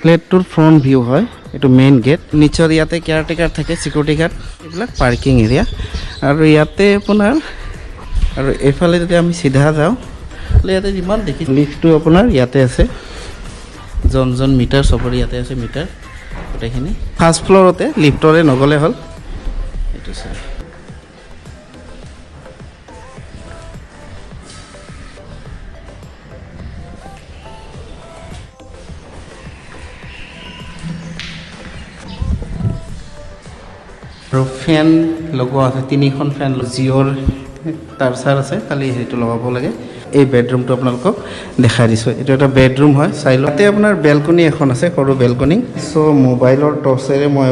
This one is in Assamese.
ফ্লেটটোৰ ফ্ৰণ্ট ভিউ হয় এইটো মেইন গেট নিচৰ ইয়াতে কেয়াৰটেকাৰ থাকে সিকিউৰিটি গাৰ্ড এইবিলাক পাৰ্কিং এৰিয়া আৰু ইয়াতে আপোনাৰ আৰু এইফালে যদি আমি সিধা যাওঁ ইয়াতে যিমান দেখি লিফ্টটো আপোনাৰ ইয়াতে আছে জন মিটাৰ চবৰে ইয়াতে আছে মিটাৰ গোটেইখিনি ফাৰ্ষ্ট ফ্ল'ৰতে লিফ্টৰে নগ'লে হ'ল এইটো চাই আৰু ফেন লগোৱা আছে তিনিখন ফেন জিঅ'ৰ তাৰচাৰ আছে খালি সেইটো লগাব লাগে এই বেডৰুমটো আপোনালোকক দেখাই দিছোঁ এইটো এটা বেডৰুম হয় চাই লওক ইয়াতে আপোনাৰ বেলকনি এখন আছে সৰু বেলকনি চ' মোবাইলৰ টৰ্চেৰে মই